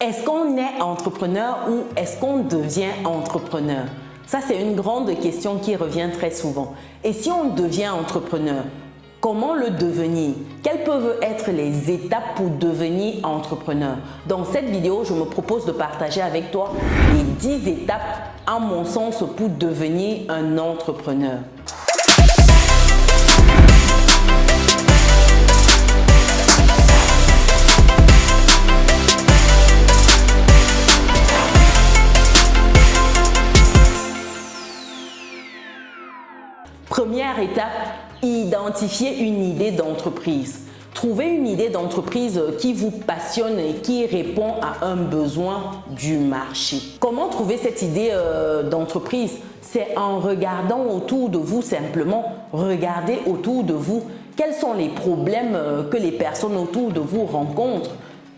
Est-ce qu'on est entrepreneur ou est-ce qu'on devient entrepreneur? Ça, c'est une grande question qui revient très souvent. Et si on devient entrepreneur, comment le devenir? Quelles peuvent être les étapes pour devenir entrepreneur? Dans cette vidéo, je me propose de partager avec toi les 10 étapes, à mon sens, pour devenir un entrepreneur. Première étape, identifier une idée d'entreprise. Trouvez une idée d'entreprise qui vous passionne et qui répond à un besoin du marché. Comment trouver cette idée d'entreprise? C'est en regardant autour de vous simplement. Regardez autour de vous quels sont les problèmes que les personnes autour de vous rencontrent.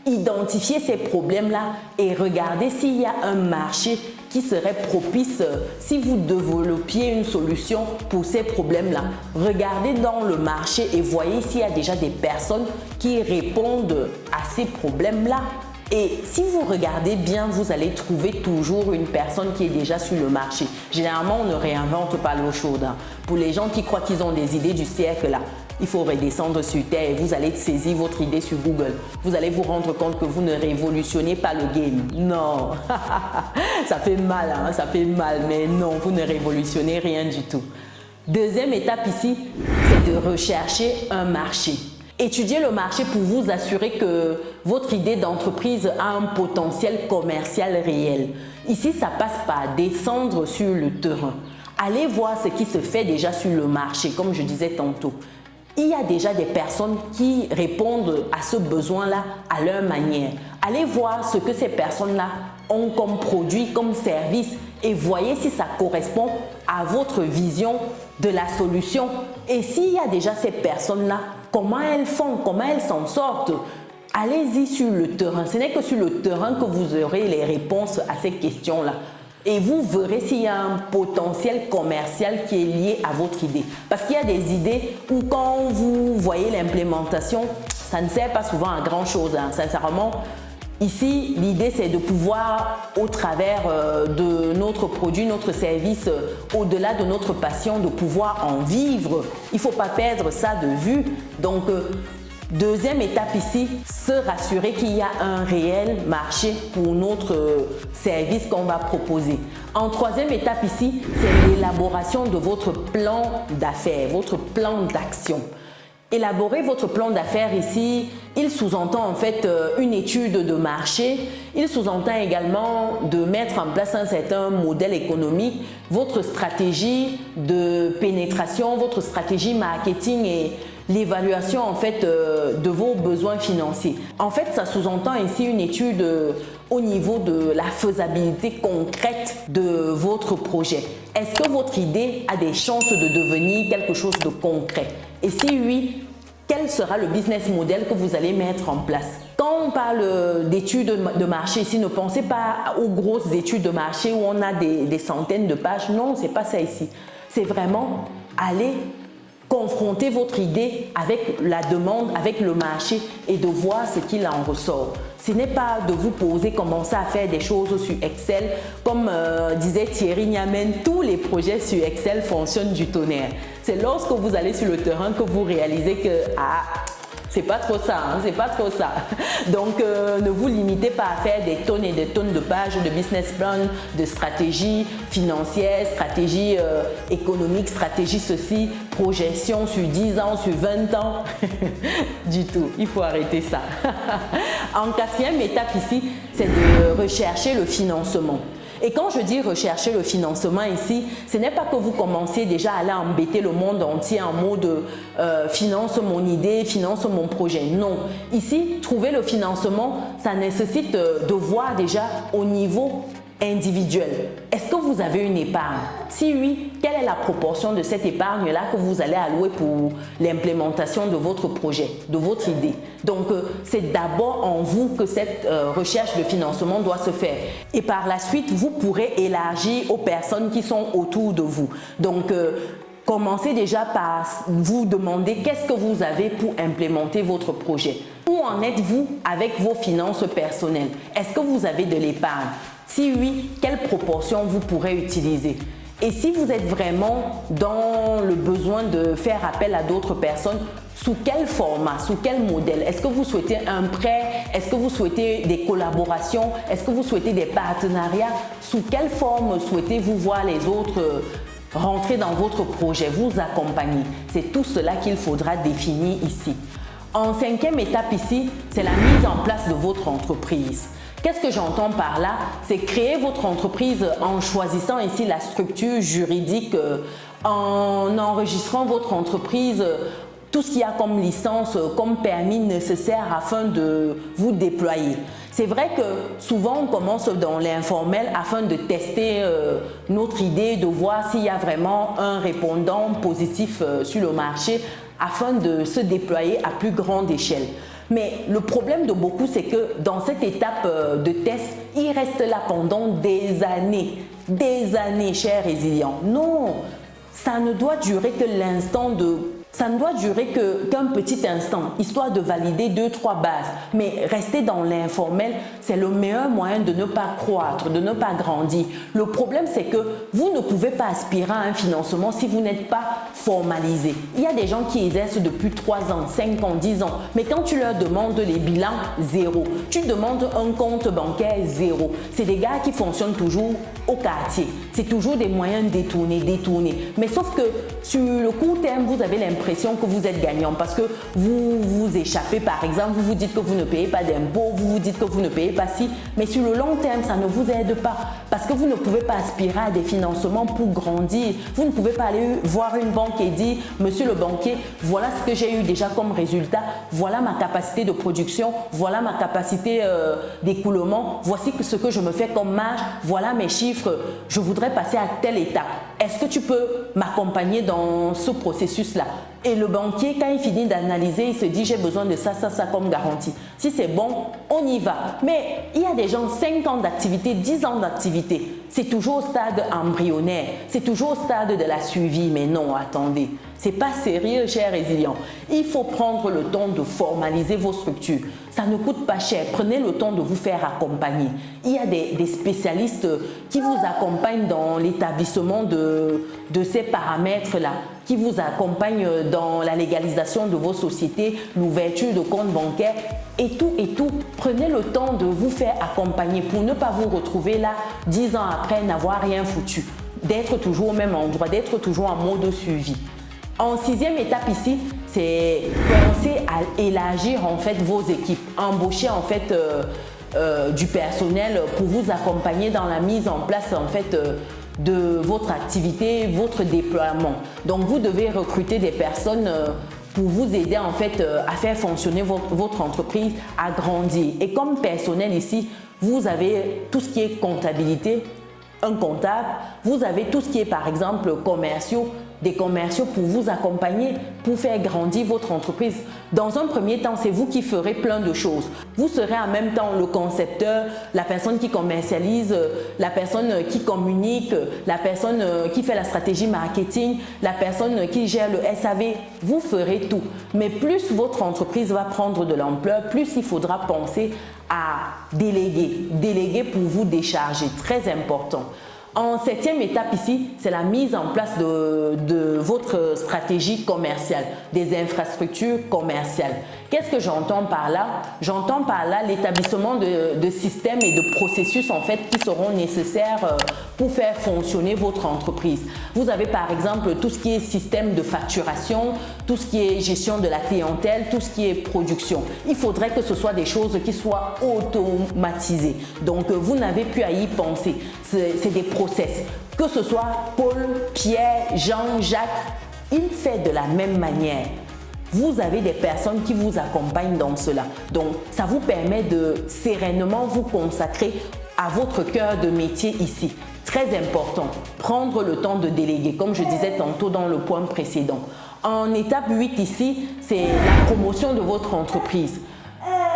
Identifiez ces problèmes-là et regardez s'il y a un marché qui serait propice si vous développiez une solution pour ces problèmes-là. Regardez dans le marché et voyez s'il y a déjà des personnes qui répondent à ces problèmes-là. Et si vous regardez bien, vous allez trouver toujours une personne qui est déjà sur le marché. Généralement, on ne réinvente pas l'eau chaude. Pour les gens qui croient qu'ils ont des idées du siècle là, il faut redescendre sur terre et vous allez saisir votre idée sur Google. Vous allez vous rendre compte que vous ne révolutionnez pas le game. Non, ça fait mal, hein? Ça fait mal, mais non, vous ne révolutionnez rien du tout. Deuxième étape ici, c'est de rechercher un marché. Étudiez le marché pour vous assurer que votre idée d'entreprise a un potentiel commercial réel. Ici, ça passe par descendre sur le terrain. Allez voir ce qui se fait déjà sur le marché, comme je disais tantôt. Il y a déjà des personnes qui répondent à ce besoin-là à leur manière. Allez voir ce que ces personnes-là ont comme produit, comme service et voyez si ça correspond à votre vision de la solution. Et s'il y a déjà ces personnes-là, comment elles font, comment elles s'en sortent? Allez-y sur le terrain. Ce n'est que sur le terrain que vous aurez les réponses à ces questions-là. Et vous verrez s'il y a un potentiel commercial qui est lié à votre idée. Parce qu'il y a des idées où quand vous voyez l'implémentation, ça ne sert pas souvent à grand chose. Sincèrement, ici, l'idée c'est de pouvoir, au travers de notre produit, notre service, au-delà de notre passion, de pouvoir en vivre. Il ne faut pas perdre ça de vue. Donc, deuxième étape ici, se rassurer qu'il y a un réel marché pour notre service qu'on va proposer. En troisième étape ici, c'est l'élaboration de votre plan d'affaires, votre plan d'action. Élaborer votre plan d'affaires ici, il sous-entend en fait une étude de marché, il sous-entend également de mettre en place un certain modèle économique, votre stratégie de pénétration, votre stratégie marketing et l'évaluation en fait de vos besoins financiers. En fait, ça sous-entend ici une étude au niveau de la faisabilité concrète de votre projet. Est-ce que votre idée a des chances de devenir quelque chose de concret? Et si oui, quel sera le business model que vous allez mettre en place? Quand on parle d'études de marché ici, ne pensez pas aux grosses études de marché où on a des centaines de pages. Non, ce n'est pas ça ici. C'est vraiment aller confronter votre idée avec la demande, avec le marché et de voir ce qu'il en ressort. Ce n'est pas de vous poser, commencer à faire des choses sur Excel. Comme disait Thierry Niamen, tous les projets sur Excel fonctionnent du tonnerre. C'est lorsque vous allez sur le terrain que vous réalisez que c'est pas trop ça, c'est pas trop ça. Donc, ne vous limitez pas à faire des tonnes et des tonnes de pages de business plan, de stratégie financière, stratégie économique, stratégie ceci, projection sur 10 ans, sur 20 ans. Du tout, il faut arrêter ça. En quatrième étape ici, c'est de rechercher le financement. Et quand je dis rechercher le financement ici, ce n'est pas que vous commenciez déjà à aller embêter le monde entier en mode finance mon idée, finance mon projet. Non, ici, trouver le financement, ça nécessite de voir déjà au niveau individuel. Est-ce que vous avez une épargne? Si oui, quelle est la proportion de cette épargne-là que vous allez allouer pour l'implémentation de votre projet, de votre idée? Donc, c'est d'abord en vous que cette recherche de financement doit se faire. Et par la suite, vous pourrez élargir aux personnes qui sont autour de vous. Donc, commencez déjà par vous demander qu'est-ce que vous avez pour implémenter votre projet. Où en êtes-vous avec vos finances personnelles? Est-ce que vous avez de l'épargne? Si oui, quelle proportion vous pourrez utiliser? Et si vous êtes vraiment dans le besoin de faire appel à d'autres personnes, sous quel format, sous quel modèle? Est-ce que vous souhaitez un prêt? Est-ce que vous souhaitez des collaborations? Est-ce que vous souhaitez des partenariats? Sous quelle forme souhaitez-vous voir les autres rentrer dans votre projet, vous accompagner? C'est tout cela qu'il faudra définir ici. En cinquième étape ici, c'est la mise en place de votre entreprise. Qu'est-ce que j'entends par là? C'est créer votre entreprise en choisissant ici la structure juridique, en enregistrant votre entreprise, tout ce qu'il y a comme licence, comme permis nécessaire afin de vous déployer. C'est vrai que souvent on commence dans l'informel afin de tester notre idée, de voir s'il y a vraiment un répondant positif sur le marché afin de se déployer à plus grande échelle. Mais le problème de beaucoup, c'est que dans cette étape de test, il reste là pendant des années, chers résilients. Non, ça ne doit durer que l'instant de... Ça ne doit durer qu'un petit instant, histoire de valider 2-3 bases. Mais rester dans l'informel, c'est le meilleur moyen de ne pas croître, de ne pas grandir. Le problème, c'est que vous ne pouvez pas aspirer à un financement si vous n'êtes pas formalisé. Il y a des gens qui exercent depuis 3 ans, 5 ans, 10 ans. Mais quand tu leur demandes les bilans, zéro. Tu demandes un compte bancaire, zéro. C'est des gars qui fonctionnent toujours au quartier. C'est toujours des moyens détournés. Mais sauf que sur le court terme, vous avez l'impression que vous êtes gagnant parce que vous vous échappez, par exemple, vous vous dites que vous ne payez pas d'impôts, vous vous dites que vous ne payez pas ci, mais sur le long terme, ça ne vous aide pas parce que vous ne pouvez pas aspirer à des financements pour grandir. Vous ne pouvez pas aller voir une banque et dire, monsieur le banquier, voilà ce que j'ai eu déjà comme résultat, voilà ma capacité de production, voilà ma capacité d'écoulement, voici ce que je me fais comme marge, voilà mes chiffres, je voudrais passer à telle étape. Est-ce que tu peux m'accompagner dans ce processus-là? Et le banquier, quand il finit d'analyser, il se dit j'ai besoin de ça comme garantie. Si c'est bon, on y va. Mais il y a des gens, 5 ans d'activité, 10 ans d'activité. C'est toujours au stade embryonnaire. C'est toujours au stade de la suivi. Mais non, attendez. C'est pas sérieux, chers résilients. Il faut prendre le temps de formaliser vos structures. Ça ne coûte pas cher. Prenez le temps de vous faire accompagner. Il y a des spécialistes qui vous accompagnent dans l'établissement de ces paramètres-là, qui vous accompagnent dans la légalisation de vos sociétés, l'ouverture de comptes bancaires et tout. Prenez le temps de vous faire accompagner pour ne pas vous retrouver là 10 ans après n'avoir rien foutu, d'être toujours au même endroit, d'être toujours en mode suivi. En sixième étape ici, c'est penser à élargir en fait vos équipes, embaucher en fait du personnel pour vous accompagner dans la mise en place en fait de votre activité, votre déploiement. Donc vous devez recruter des personnes pour vous aider en fait à faire fonctionner votre entreprise, à grandir. Et comme personnel ici, vous avez tout ce qui est comptabilité, un comptable, vous avez tout ce qui est par exemple commerciaux, des commerciaux pour vous accompagner, pour faire grandir votre entreprise. Dans un premier temps, c'est vous qui ferez plein de choses. Vous serez en même temps le concepteur, la personne qui commercialise, la personne qui communique, la personne qui fait la stratégie marketing, la personne qui gère le SAV. Vous ferez tout. Mais plus votre entreprise va prendre de l'ampleur, plus il faudra penser à déléguer pour vous décharger. Très important. En septième étape ici, c'est la mise en place de votre stratégie commerciale, des infrastructures commerciales. Qu'est-ce que j'entends par là? J'entends par là l'établissement de systèmes et de processus en fait qui seront nécessaires pour faire fonctionner votre entreprise. Vous avez par exemple tout ce qui est système de facturation, tout ce qui est gestion de la clientèle, tout ce qui est production. Il faudrait que ce soit des choses qui soient automatisées. Donc vous n'avez plus à y penser. C'est des process. Que ce soit Paul, Pierre, Jean, Jacques, il fait de la même manière. Vous avez des personnes qui vous accompagnent dans cela. Donc, ça vous permet de sereinement vous consacrer à votre cœur de métier ici. Très important, prendre le temps de déléguer, comme je disais tantôt dans le point précédent. En étape 8 ici, c'est la promotion de votre entreprise.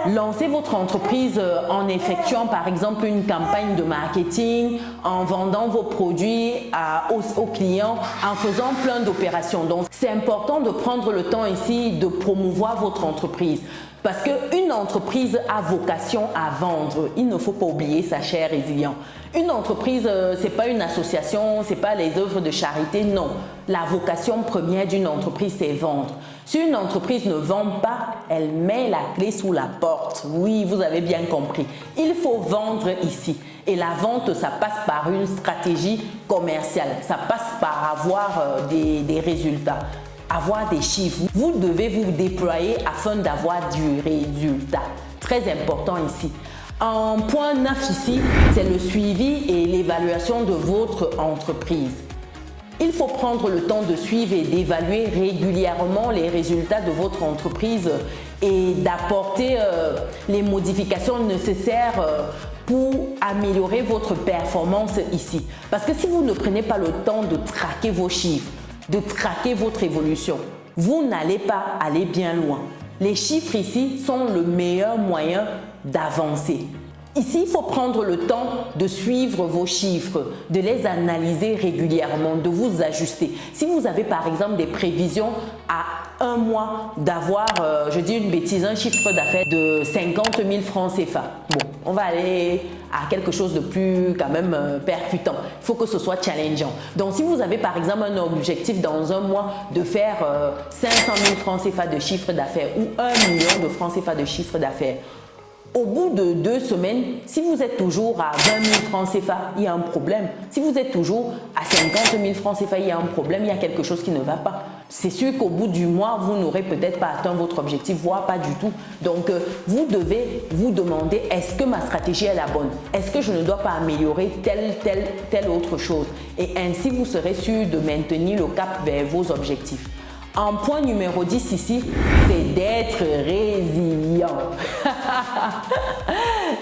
Lancez votre entreprise en effectuant par exemple une campagne de marketing, en vendant vos produits aux clients, en faisant plein d'opérations. Donc, c'est important de prendre le temps ici de promouvoir votre entreprise. Parce qu'une entreprise a vocation à vendre. Il ne faut pas oublier ça, cher résilient. Une entreprise, ce n'est pas une association, ce n'est pas les œuvres de charité, non. La vocation première d'une entreprise, c'est vendre. Si une entreprise ne vend pas, elle met la clé sous la porte. Oui, vous avez bien compris. Il faut vendre ici. Et la vente, ça passe par une stratégie commerciale. Ça passe par avoir des résultats. Avoir des chiffres. Vous devez vous déployer afin d'avoir du résultat. Très important ici. En point 9 ici, c'est le suivi et l'évaluation de votre entreprise. Il faut prendre le temps de suivre et d'évaluer régulièrement les résultats de votre entreprise et d'apporter les modifications nécessaires pour améliorer votre performance ici. Parce que si vous ne prenez pas le temps de traquer vos chiffres, de traquer votre évolution, vous n'allez pas aller bien loin. Les chiffres ici sont le meilleur moyen d'avancer. Ici, il faut prendre le temps de suivre vos chiffres, de les analyser régulièrement, de vous ajuster. Si vous avez par exemple des prévisions à un mois d'avoir, je dis une bêtise, un chiffre d'affaires de 50 000 francs CFA. Bon, on va aller à quelque chose de plus quand même percutant. Il faut que ce soit challengeant. Donc, si vous avez par exemple un objectif dans un mois de faire 500 000 francs CFA de chiffre d'affaires ou 1 million de francs CFA de chiffre d'affaires, au bout de 2 semaines, si vous êtes toujours à 20 000 francs CFA, il y a un problème. Si vous êtes toujours à 50 000 francs CFA, il y a un problème, il y a quelque chose qui ne va pas. C'est sûr qu'au bout du mois, vous n'aurez peut-être pas atteint votre objectif, voire pas du tout. Donc, vous devez vous demander, est-ce que ma stratégie est la bonne? Est-ce que je ne dois pas améliorer telle autre chose? Et ainsi, vous serez sûr de maintenir le cap vers vos objectifs. En point numéro 10 ici, c'est d'être résilient.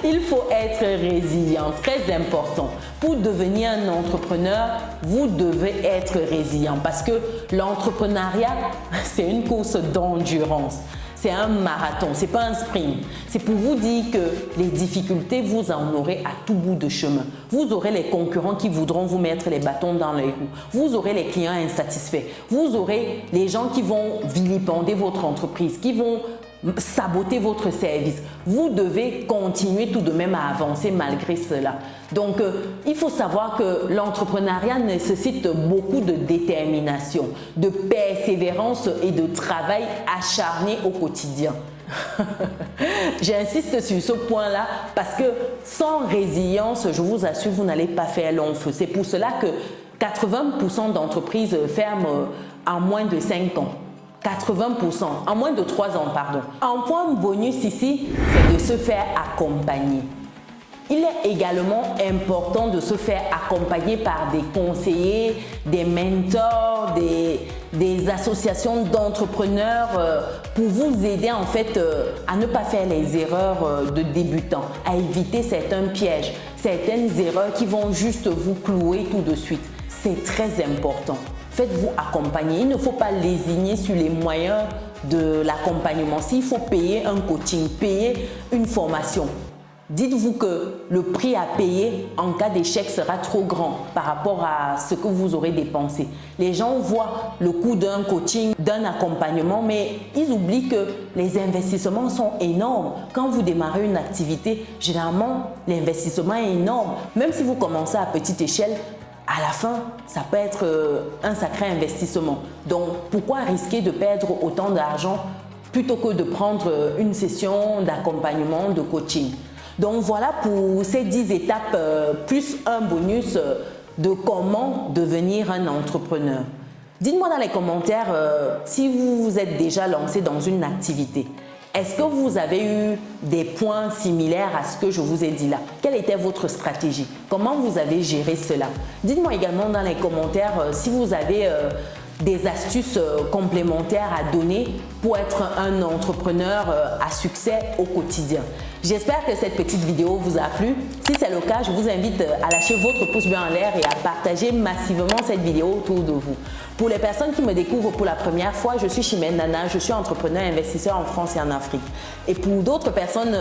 Il faut être résilient, très important. Pour devenir un entrepreneur, vous devez être résilient parce que l'entrepreneuriat, c'est une course d'endurance. C'est un marathon, ce n'est pas un sprint. C'est pour vous dire que les difficultés, vous en aurez à tout bout de chemin. Vous aurez les concurrents qui voudront vous mettre les bâtons dans les roues. Vous aurez les clients insatisfaits. Vous aurez les gens qui vont vilipender votre entreprise, qui vont saboter votre service. Vous devez continuer tout de même à avancer malgré cela. Donc, il faut savoir que l'entrepreneuriat nécessite beaucoup de détermination, de persévérance et de travail acharné au quotidien. J'insiste sur ce point-là parce que sans résilience, je vous assure, vous n'allez pas faire long feu. C'est pour cela que 80% d'entreprises ferment en moins de 5 ans. 80%, en moins de 3 ans, pardon. Un point bonus ici, c'est de se faire accompagner. Il est également important de se faire accompagner par des conseillers, des mentors, des associations d'entrepreneurs pour vous aider en fait à ne pas faire les erreurs de débutants, à éviter certains pièges, certaines erreurs qui vont juste vous clouer tout de suite. C'est très important. Faites-vous accompagner. Il ne faut pas lésigner sur les moyens de l'accompagnement. S'il faut payer un coaching, payer une formation, dites-vous que le prix à payer en cas d'échec sera trop grand par rapport à ce que vous aurez dépensé. Les gens voient le coût d'un coaching, d'un accompagnement, mais ils oublient que les investissements sont énormes. Quand vous démarrez une activité, généralement, l'investissement est énorme. Même si vous commencez à petite échelle, à la fin, ça peut être un sacré investissement. Donc, pourquoi risquer de perdre autant d'argent plutôt que de prendre une session d'accompagnement, de coaching? Donc, voilà pour ces 10 étapes plus un bonus de comment devenir un entrepreneur. Dites-moi dans les commentaires si vous vous êtes déjà lancé dans une activité. Est-ce que vous avez eu des points similaires à ce que je vous ai dit là? Quelle était votre stratégie? Comment vous avez géré cela? Dites-moi également dans les commentaires si vous avez des astuces complémentaires à donner pour être un entrepreneur à succès au quotidien. J'espère que cette petite vidéo vous a plu. Si c'est le cas, je vous invite à lâcher votre pouce bleu en l'air et à partager massivement cette vidéo autour de vous. Pour les personnes qui me découvrent pour la première fois, je suis Chimène Nana, je suis entrepreneur et investisseur en France et en Afrique. Et pour d'autres personnes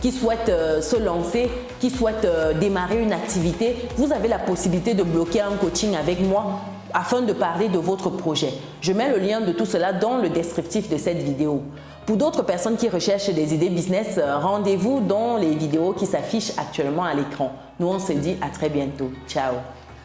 qui souhaitent se lancer, qui souhaitent démarrer une activité, vous avez la possibilité de bloquer un coaching avec moi afin de parler de votre projet. Je mets le lien de tout cela dans le descriptif de cette vidéo. Pour d'autres personnes qui recherchent des idées business, rendez-vous dans les vidéos qui s'affichent actuellement à l'écran. Nous, on se dit à très bientôt. Ciao!